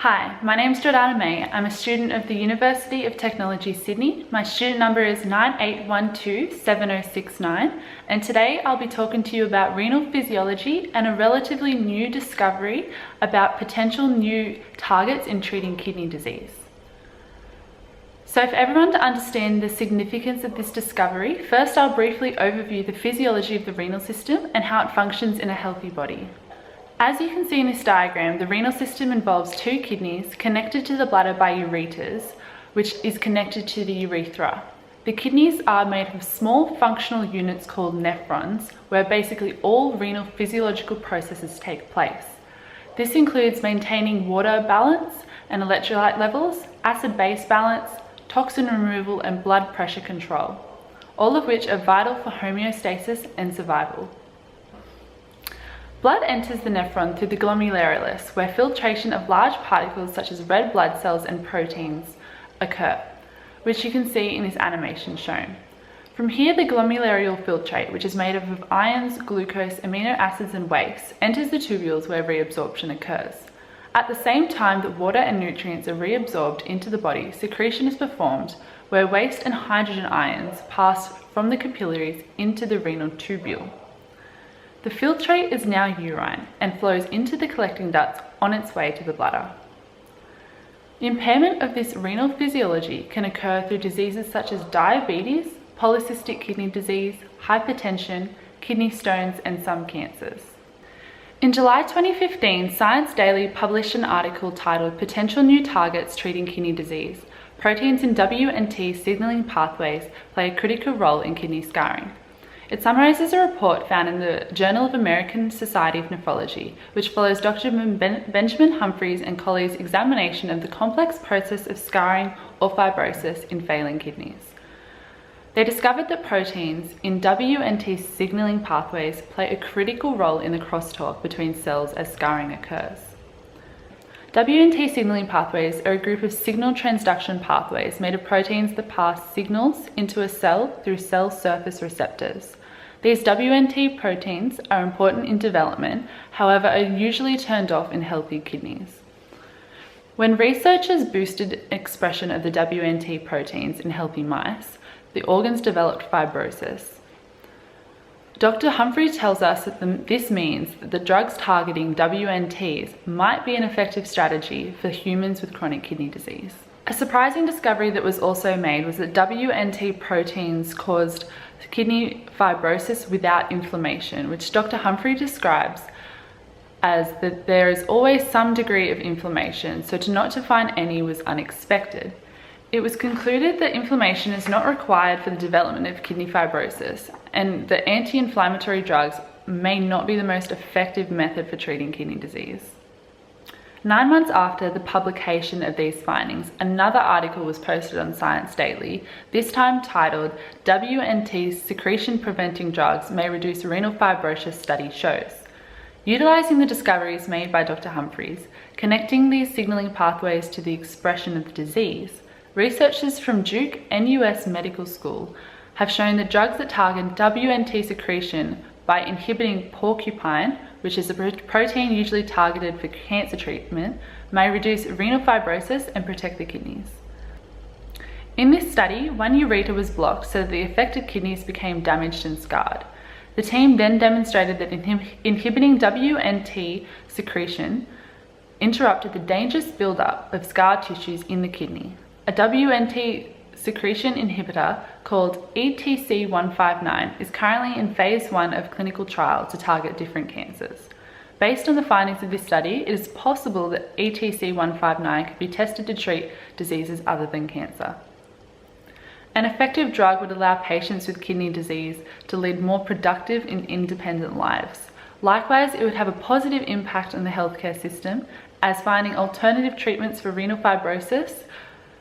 Hi, my name is Jordana May. I'm a student of the University of Technology, Sydney. My student number is 98127069, and today I'll be talking to you about renal physiology and a relatively new discovery about potential new targets in treating kidney disease. So for everyone to understand the significance of this discovery, first I'll briefly overview the physiology of the renal system and how it functions in a healthy body. As you can see in this diagram, the renal system involves two kidneys connected to the bladder by ureters, which is connected to the urethra. The kidneys are made of small functional units called nephrons, where basically all renal physiological processes take place. This includes maintaining water balance and electrolyte levels, acid-base balance, toxin removal, and blood pressure control, all of which are vital for homeostasis and survival. Blood enters the nephron through the glomerulus, where filtration of large particles such as red blood cells and proteins occur, which you can see in this animation shown. From here, the glomerular filtrate, which is made up of ions, glucose, amino acids, and wastes, enters the tubules where reabsorption occurs. At the same time that water and nutrients are reabsorbed into the body, secretion is performed, where waste and hydrogen ions pass from the capillaries into the renal tubule. The filtrate is now urine and flows into the collecting ducts on its way to the bladder. Impairment of this renal physiology can occur through diseases such as diabetes, polycystic kidney disease, hypertension, kidney stones, and some cancers. In July 2015, Science Daily published an article titled "Potential New Targets Treating Kidney Disease. Proteins in W and T signaling pathways play a critical role in kidney scarring." It summarizes a report found in the Journal of American Society of Nephrology, which follows Dr. Benjamin Humphreys and colleagues' examination of the complex process of scarring or fibrosis in failing kidneys. They discovered that proteins in W and T signaling pathways play a critical role in the crosstalk between cells as scarring occurs. W and T signaling pathways are a group of signal transduction pathways made of proteins that pass signals into a cell through cell surface receptors. These W and T proteins are important in development, however, are usually turned off in healthy kidneys. When researchers boosted expression of the W and T proteins in healthy mice, the organs developed fibrosis. Dr. Humphrey tells us that this means that the drugs targeting WNTs might be an effective strategy for humans with chronic kidney disease. A surprising discovery that was also made was that WNT proteins caused kidney fibrosis without inflammation, which Dr. Humphrey describes as that there is always some degree of inflammation, so not to find any was unexpected. It was concluded that inflammation is not required for the development of kidney fibrosis, and that anti-inflammatory drugs may not be the most effective method for treating kidney disease. 9 months after the publication of these findings, another article was posted on Science Daily, this time titled "WNT Secretion Preventing Drugs May Reduce Renal Fibrosis Study Shows." Utilizing the discoveries made by Dr. Humphreys, connecting these signaling pathways to the expression of the disease, researchers from Duke NUS Medical School have shown that drugs that target WNT secretion by inhibiting porcupine, which is a protein usually targeted for cancer treatment, may reduce renal fibrosis and protect the kidneys. In this study, one ureter was blocked so that the affected kidneys became damaged and scarred. The team then demonstrated that inhibiting WNT secretion interrupted the dangerous buildup of scar tissues in the kidney. A WNT secretion inhibitor called ETC159 is currently in phase 1 of clinical trial to target different cancers. Based on the findings of this study, it is possible that ETC159 could be tested to treat diseases other than cancer. An effective drug would allow patients with kidney disease to lead more productive and independent lives. Likewise, it would have a positive impact on the healthcare system, as finding alternative treatments for renal fibrosis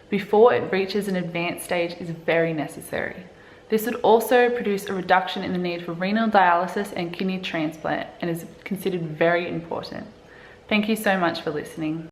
before it reaches an advanced stage is very necessary. This would also produce a reduction in the need for renal dialysis and kidney transplant and is considered very important. Thank you so much for listening.